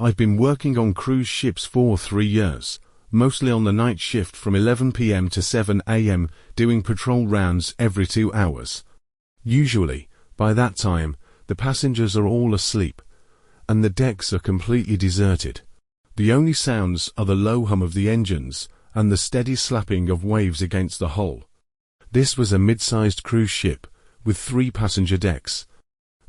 I've been working on cruise ships for 3 years, mostly on the night shift from 11 p.m. to 7 a.m., doing patrol rounds every 2 hours. Usually, by that time, the passengers are all asleep, and the decks are completely deserted. The only sounds are the low hum of the engines and the steady slapping of waves against the hull. This was a mid-sized cruise ship, with 3 passenger decks.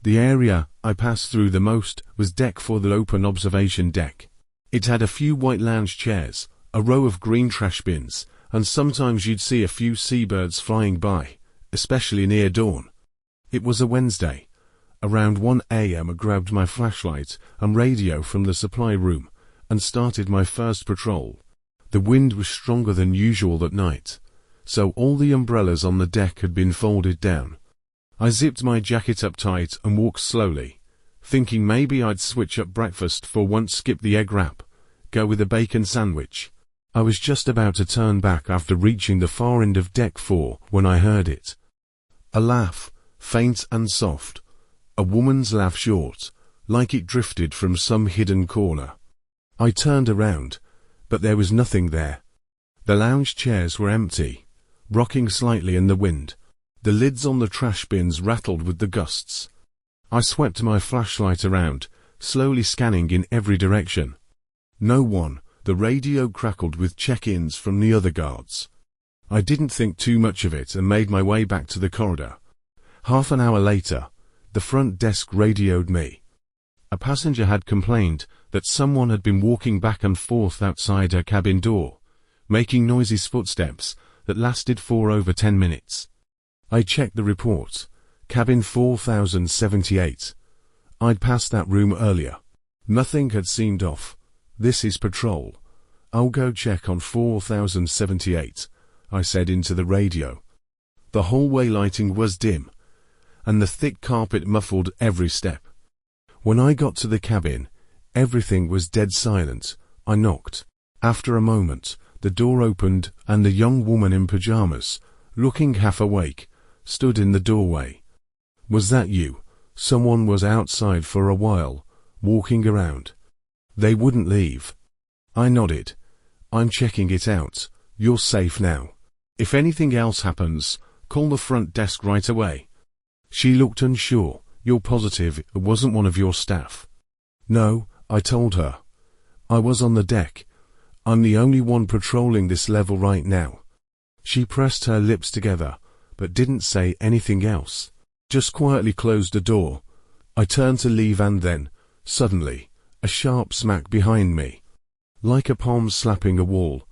The area I passed through the most was deck 4, the open observation deck. It had a few white lounge chairs, a row of green trash bins, and sometimes you'd see a few seabirds flying by, especially near dawn. It was a Wednesday. Around 1 a.m. I grabbed my flashlight and radio from the supply room and started my first patrol. The wind was stronger than usual that night, so all the umbrellas on the deck had been folded down. I zipped my jacket up tight and walked slowly, thinking maybe I'd switch up breakfast for once, skip the egg wrap, go with a bacon sandwich. I was just about to turn back after reaching the far end of deck 4 when I heard it. A laugh, faint and soft. A woman's laugh, short, like it drifted from some hidden corner. I turned around, but there was nothing there. The lounge chairs were empty, rocking slightly in the wind. The lids on the trash bins rattled with the gusts. I swept my flashlight around, slowly scanning in every direction. No one. The radio crackled with check-ins from the other guards. I didn't think too much of it and made my way back to the corridor. Half an hour later, the front desk radioed me. A passenger had complained that someone had been walking back and forth outside her cabin door, making noisy footsteps that lasted for over 10 minutes. I checked the report. Cabin 4078. I'd passed that room earlier. Nothing had seemed off. This is patrol. I'll go check on 4078, I said into the radio. The hallway lighting was dim, and the thick carpet muffled every step. When I got to the cabin, everything was dead silent. I knocked. After a moment, the door opened and a young woman in pajamas, looking half awake, stood in the doorway. Was that you? Someone was outside for a while, walking around. They wouldn't leave. I nodded. I'm checking it out. You're safe now. If anything else happens, call the front desk right away. She looked unsure. You're positive it wasn't one of your staff? No, I told her. I was on the deck. I'm the only one patrolling this level right now. She pressed her lips together, but didn't say anything else. Just quietly closed the door. I turned to leave and then, suddenly, a sharp smack behind me. Like a palm slapping a wall.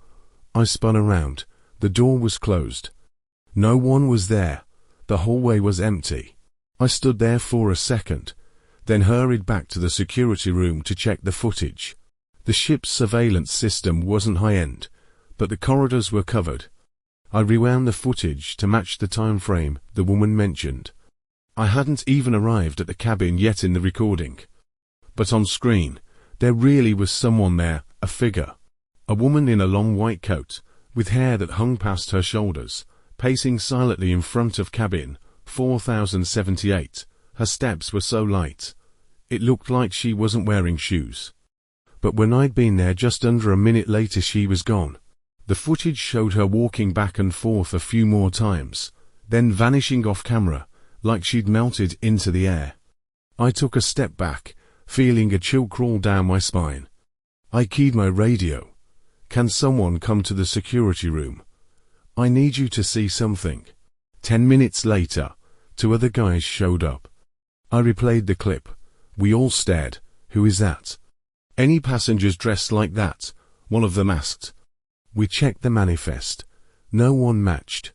I spun around. The door was closed. No one was there. The hallway was empty. I stood there for a second, then hurried back to the security room to check the footage. The ship's surveillance system wasn't high-end, but the corridors were covered. I rewound the footage to match the time frame the woman mentioned. I hadn't even arrived at the cabin yet in the recording. But on screen, there really was someone there, a figure. A woman in a long white coat, with hair that hung past her shoulders, pacing silently in front of cabin 4078. Her steps were so light. It looked like she wasn't wearing shoes. But when I'd been there just under a minute later, she was gone. The footage showed her walking back and forth a few more times, then vanishing off camera, like she'd melted into the air. I took a step back, feeling a chill crawl down my spine. I keyed my radio. Can someone come to the security room? I need you to see something. 10 minutes later, 2 other guys showed up. I replayed the clip. We all stared. Who is that? Any passengers dressed like that? One of them asked. We checked the manifest. No one matched.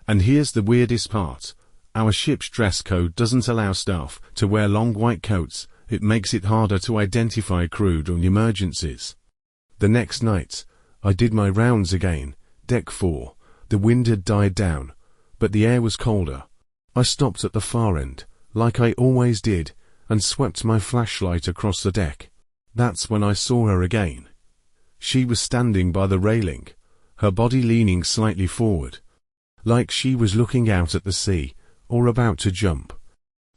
And here's the weirdest part. Our ship's dress code doesn't allow staff to wear long white coats. It makes it harder to identify crew during emergencies. The next night, I did my rounds again. Deck 4. The wind had died down, but the air was colder. I stopped at the far end, like I always did, and swept my flashlight across the deck. That's when I saw her again. She was standing by the railing, her body leaning slightly forward, like she was looking out at the sea, or about to jump.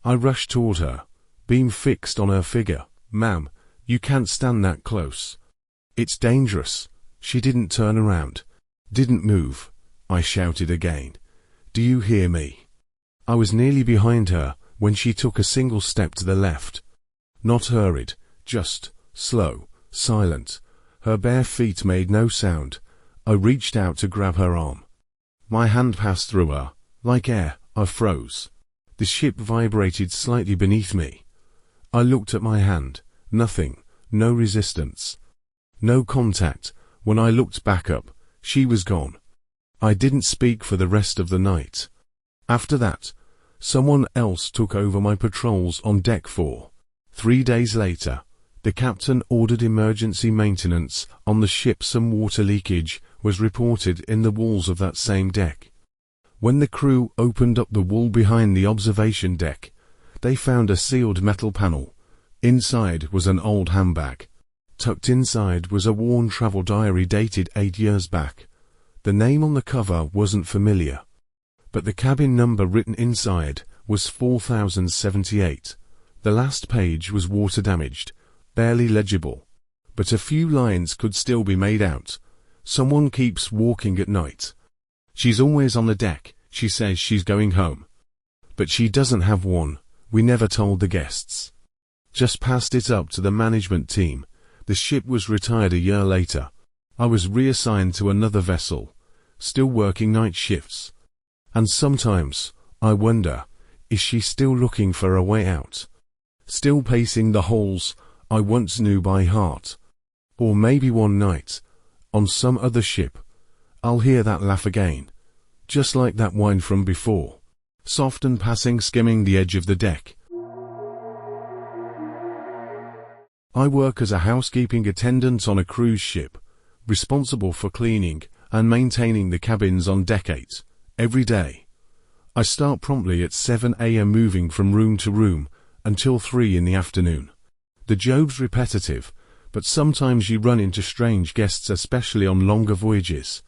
I rushed toward her, beam fixed on her figure. Ma'am, You can't stand that close. It's dangerous. She didn't turn around. Didn't move. I shouted again. Do you hear me? I was nearly behind her when she took a single step to the left. Not hurried, just slow, silent. Her bare feet made no sound. I reached out to grab her arm. My hand passed through her. Like air, I froze. The ship vibrated slightly beneath me. I looked at my hand. Nothing. No resistance. No contact. When I looked back up, she was gone. I didn't speak for the rest of the night. After that, someone else took over my patrols on Deck 4. 3 days later, the captain ordered emergency maintenance on the ship. Some water leakage was reported in the walls of that same deck. When the crew opened up the wall behind the observation deck, they found a sealed metal panel. Inside was an old handbag. Tucked inside was a worn travel diary dated 8 years back. The name on the cover wasn't familiar, but the cabin number written inside was 4078. The last page was water damaged, barely legible, but a few lines could still be made out. Someone keeps walking at night. She's always on the deck. She says she's going home, but she doesn't have one. We never told the guests. Just passed it up to the management team. The ship was retired a year later. I was reassigned to another vessel, still working night shifts. And sometimes, I wonder, is she still looking for a way out? Still pacing the halls I once knew by heart? Or maybe one night, on some other ship, I'll hear that laugh again, just like that whine from before, soft and passing, skimming the edge of the deck. I work as a housekeeping attendant on a cruise ship, responsible for cleaning and maintaining the cabins on Deck 8, every day. I start promptly at 7 a.m. moving from room to room until 3 in the afternoon. The job's repetitive, but sometimes you run into strange guests, especially on longer voyages.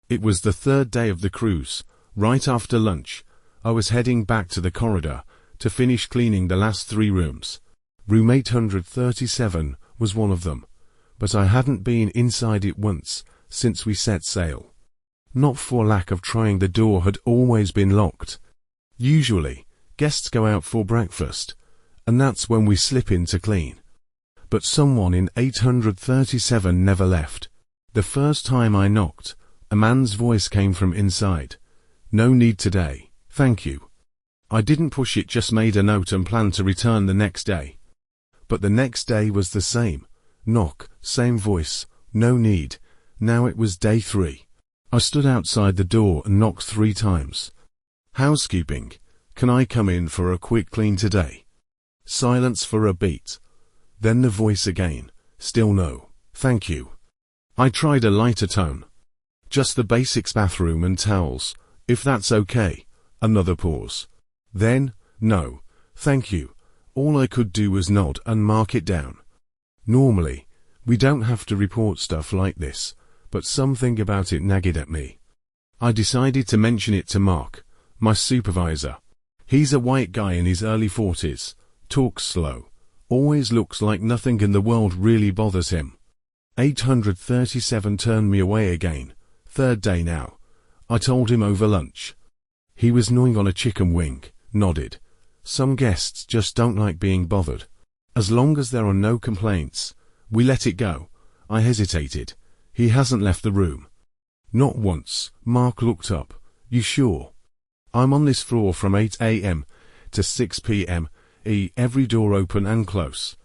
It was the 3rd day of the cruise. Right after lunch, I was heading back to the corridor to finish cleaning the last 3 rooms. Room 837 was one of them, but I hadn't been inside it once since we set sail. Not for lack of trying, the door had always been locked. Usually, guests go out for breakfast, and that's when we slip in to clean. But someone in 837 never left. The first time I knocked, a man's voice came from inside. No need today, thank you. I didn't push it, just made a note and planned to return the next day. But the next day was the same. Knock, same voice, no need. Now it was day 3. I stood outside the door and knocked 3 times. Housekeeping, can I come in for a quick clean today? Silence for a beat. Then the voice again. Still no, thank you. I tried a lighter tone. Just the basics, bathroom and towels, if that's okay. Another pause. Then, no, thank you. All I could do was nod and mark it down. Normally, we don't have to report stuff like this, but something about it nagged at me. I decided to mention it to Mark, my supervisor. He's a white guy in his early 40s, talks slow, always looks like nothing in the world really bothers him. 837 turned me away again. 3rd day now. I told him over lunch. He was gnawing on a chicken wing, nodded. Some guests just don't like being bothered. As long as there are no complaints, we let it go. I hesitated. He hasn't left the room. Not once. Mark looked up. You sure? I'm on this floor from 8 a.m. to 6 p.m. Every door open and close.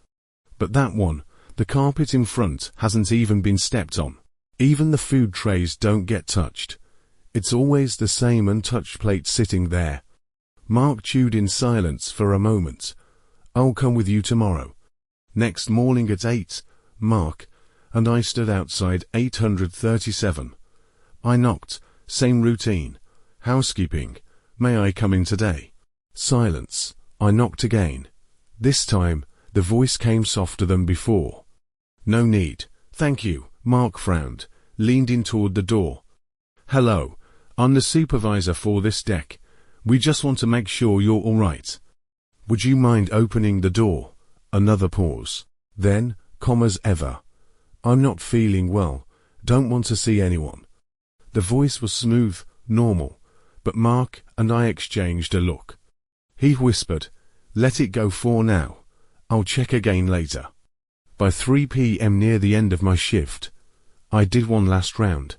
But that one, the carpet in front, hasn't even been stepped on. Even the food trays don't get touched. It's always the same untouched plate sitting there. Mark chewed in silence for a moment. I'll come with you tomorrow. Next morning at 8, Mark and I stood outside 837. I knocked. Same routine. Housekeeping. May I come in today? Silence. I knocked again. This time, the voice came softer than before. No need. Thank you. Mark frowned, leaned in toward the door. Hello. I'm the supervisor for this deck. We just want to make sure you're all right. Would you mind opening the door? Another pause. Then, calm as ever. I'm not feeling well, don't want to see anyone. The voice was smooth, normal, but Mark and I exchanged a look. He whispered, let it go for now. I'll check again later. By 3 p.m. near the end of my shift, I did one last round.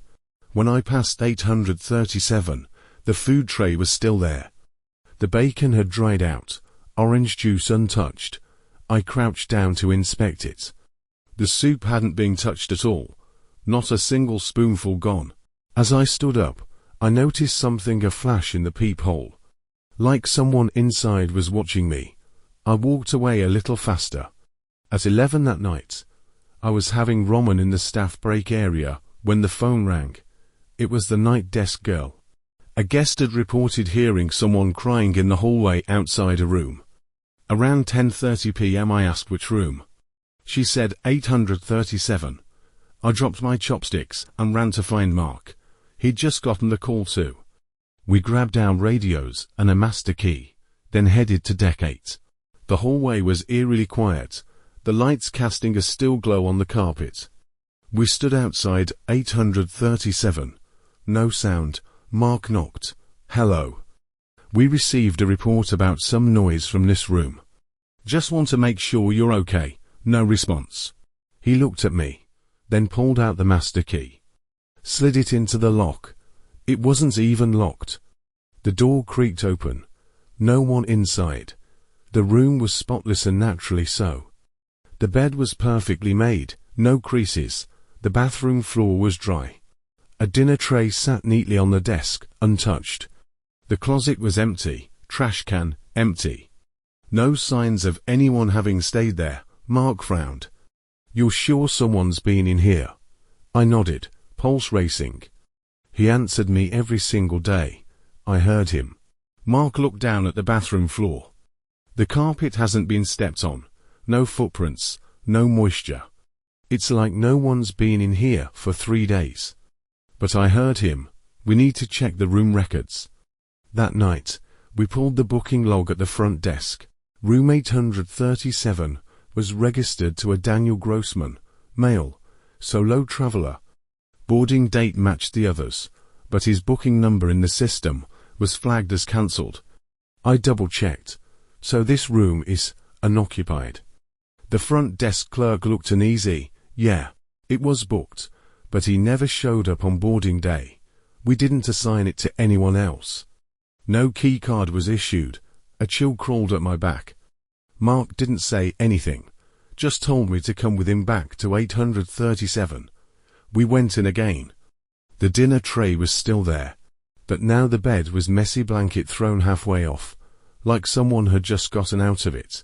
When I passed 837, the food tray was still there. The bacon had dried out, orange juice untouched. I crouched down to inspect it. The soup hadn't been touched at all, not a single spoonful gone. As I stood up, I noticed something aflash in the peephole. Like someone inside was watching me. I walked away a little faster. At 11 that night, I was having ramen in the staff break area when the phone rang. It was the night desk girl. A guest had reported hearing someone crying in the hallway outside a room. Around 10:30 p.m. I asked which room. She said 837. I dropped my chopsticks and ran to find Mark. He'd just gotten the call too. We grabbed our radios and a master key, then headed to deck 8. The hallway was eerily quiet, the lights casting a still glow on the carpet. We stood outside 837. No sound. Mark knocked. Hello. We received a report about some noise from this room. Just want to make sure you're okay. No response. He looked at me, then pulled out the master key. Slid it into the lock. It wasn't even locked. The door creaked open. No one inside. The room was spotless and naturally so. The bed was perfectly made, no creases. The bathroom floor was dry. A dinner tray sat neatly on the desk, untouched. The closet was empty, trash can, empty. No signs of anyone having stayed there. Mark frowned. You're sure someone's been in here? I nodded, pulse racing. He answered me every single day. I heard him. Mark looked down at the bathroom floor. The carpet hasn't been stepped on. No footprints, no moisture. It's like no one's been in here for 3 days. But I heard him. We need to check the room records. That night, we pulled the booking log at the front desk. Room 837 was registered to a Daniel Grossman, male, solo traveler. Boarding date matched the others, but his booking number in the system was flagged as cancelled. I double-checked. So this room is unoccupied. The front desk clerk looked uneasy. Yeah, it was booked, but he never showed up on boarding day. We didn't assign it to anyone else. No key card was issued. A chill crawled up my back. Mark didn't say anything, just told me to come with him back to 837. We went in again. The dinner tray was still there, but now the bed was messy, blanket thrown halfway off, like someone had just gotten out of it.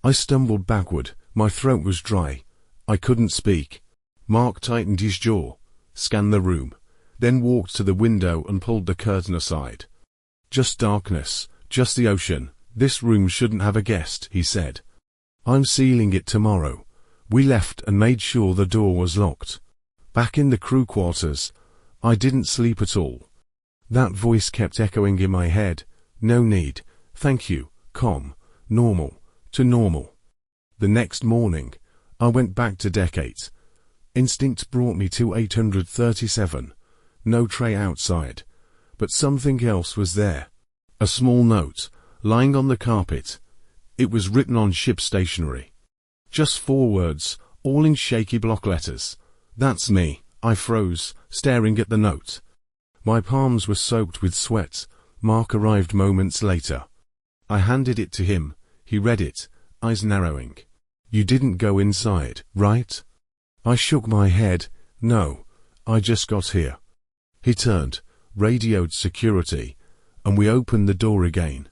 I stumbled backward. My throat was dry. I couldn't speak. Mark tightened his jaw, scanned the room, then walked to the window and pulled the curtain aside. Just darkness, just the ocean. This room shouldn't have a guest, he said. I'm sealing it tomorrow. We left and made sure the door was locked. Back in the crew quarters, I didn't sleep at all. That voice kept echoing in my head. No need. Thank you. Calm. Normal. To normal. The next morning, I went back to deck 8. Instinct brought me to 837. No tray outside. But something else was there. A small note, lying on the carpet. It was written on ship stationery. Just 4 words, all in shaky block letters. That's me. I froze, staring at the note. My palms were soaked with sweat. Mark arrived moments later. I handed it to him. He read it, eyes narrowing. You didn't go inside, right? I shook my head. No, I just got here. He turned, radioed security, and we opened the door again.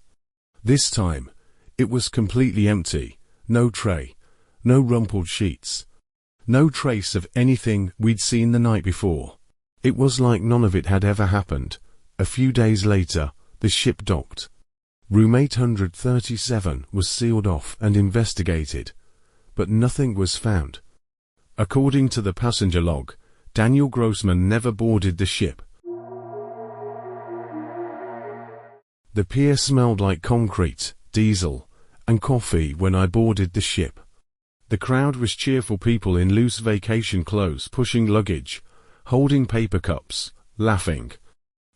This time, it was completely empty. No tray, no rumpled sheets, no trace of anything we'd seen the night before. It was like none of it had ever happened. A few days later, the ship docked. Room 837 was sealed off and investigated, but nothing was found. According to the passenger log, Daniel Grossman never boarded the ship. The pier smelled like concrete, diesel, and coffee when I boarded the ship. The crowd was cheerful people in loose vacation clothes pushing luggage, holding paper cups, laughing.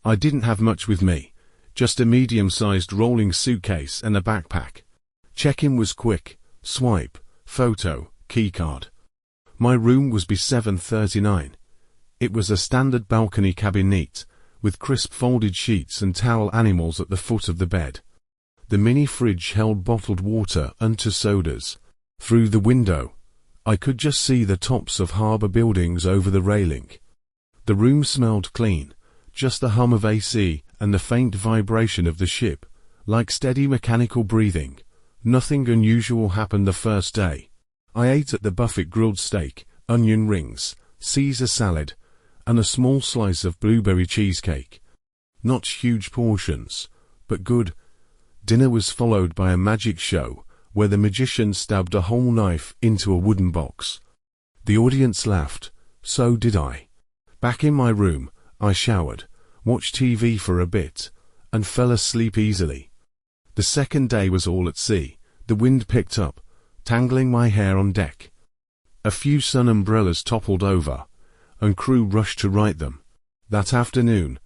I didn't have much with me, just a medium-sized rolling suitcase and a backpack. Check-in was quick, swipe, photo, keycard. My room was B739. It was a standard balcony cabinette, with crisp folded sheets and towel animals at the foot of the bed. The mini fridge held bottled water and 2 sodas. Through the window, I could just see the tops of harbour buildings over the railing. The room smelled clean, just the hum of AC and the faint vibration of the ship, like steady mechanical breathing. Nothing unusual happened the first day. I ate at the buffet grilled steak, onion rings, Caesar salad, and a small slice of blueberry cheesecake. Not huge portions, but good. Dinner was followed by a magic show, where the magician stabbed a whole knife into a wooden box. The audience laughed, so did I. Back in my room, I showered, watched TV for a bit, and fell asleep easily. The second day was all at sea. The wind picked up, tangling my hair on deck. A few sun umbrellas toppled over, and crew rushed to right them. That afternoon,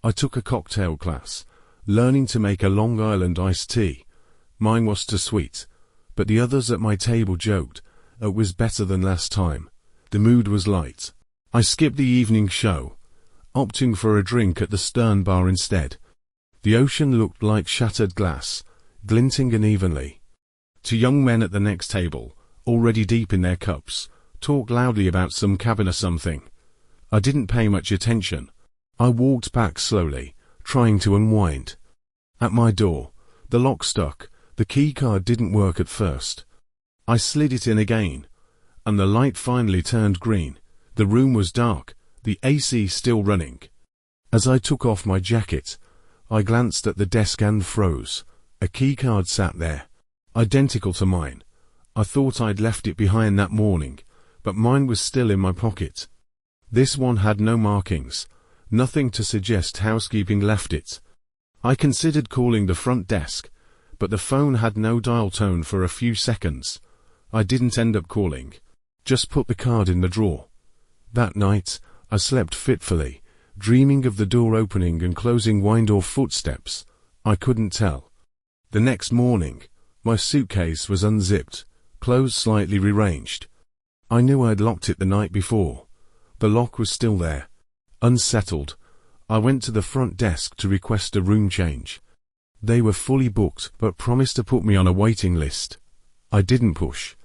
I took a cocktail class, learning to make a Long Island iced tea. Mine was too sweet, but the others at my table joked it was better than last time. The mood was light. I skipped the evening show, opting for a drink at the Stern Bar instead. The ocean looked like shattered glass, glinting unevenly. 2 young men at the next table, already deep in their cups, talked loudly about some cabin or something. I didn't pay much attention. I walked back slowly, trying to unwind. At my door, the lock stuck. The keycard didn't work at first. I slid it in again, and the light finally turned green. The room was dark, the AC still running. As I took off my jacket, I glanced at the desk and froze. A keycard sat there, identical to mine. I thought I'd left it behind that morning, but mine was still in my pocket. This one had no markings, nothing to suggest housekeeping left it. I considered calling the front desk, but the phone had no dial tone for a few seconds. I didn't end up calling, just put the card in the drawer. That night, I slept fitfully, dreaming of the door opening and closing wind-door footsteps. I couldn't tell. The next morning, my suitcase was unzipped, clothes slightly rearranged. I knew I'd locked it the night before. The lock was still there. Unsettled, I went to the front desk to request a room change. They were fully booked but promised to put me on a waiting list. I didn't push.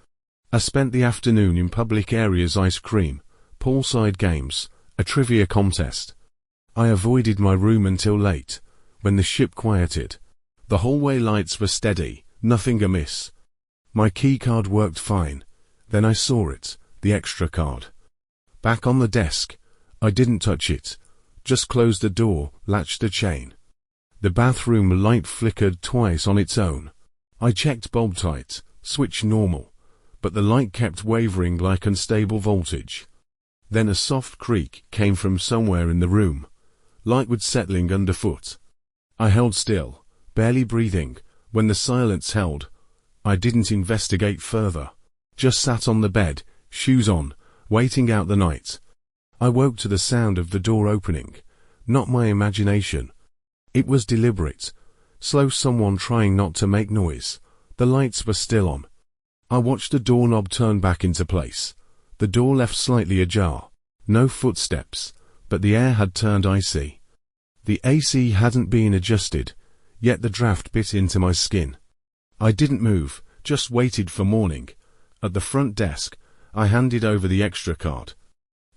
I spent the afternoon in public areas, ice cream, poolside games, a trivia contest. I avoided my room until late, when the ship quieted. The hallway lights were steady, nothing amiss. My keycard worked fine. Then I saw it, the extra card. Back on the desk. I didn't touch it, just closed the door, latched the chain. The bathroom light flickered twice on its own. I checked bulb tight, switch normal, but the light kept wavering like unstable voltage. Then a soft creak came from somewhere in the room. Lightwood settling underfoot. I held still, barely breathing, when the silence held. I didn't investigate further. Just sat on the bed, shoes on, waiting out the night. I woke to the sound of the door opening. Not my imagination. It was deliberate. Slow, someone trying not to make noise. The lights were still on. I watched the doorknob turn back into place. The door left slightly ajar. No footsteps, but the air had turned icy. The AC hadn't been adjusted, yet the draft bit into my skin. I didn't move, just waited for morning. At the front desk, I handed over the extra card.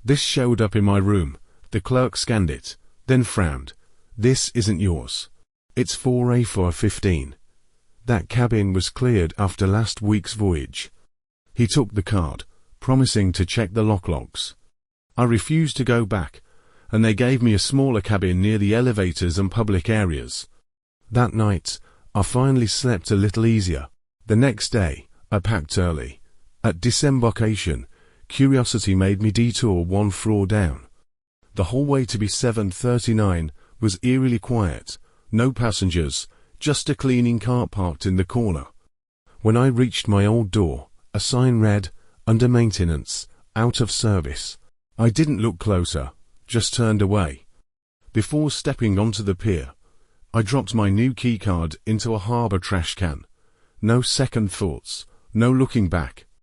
This showed up in my room. The clerk scanned it, then frowned. This isn't yours. It's 4A415. That cabin was cleared after last week's voyage. He took the card, promising to check the logs. I refused to go back, and they gave me a smaller cabin near the elevators and public areas. That night, I finally slept a little easier. The next day, I packed early. At disembarkation, curiosity made me detour 1 floor down. The hallway to B739 was eerily quiet. No passengers, just a cleaning car parked in the corner. When I reached my old door, a sign read, under maintenance, out of service. I didn't look closer, just turned away. Before stepping onto the pier, I dropped my new keycard into a harbour trash can. No second thoughts, no looking back.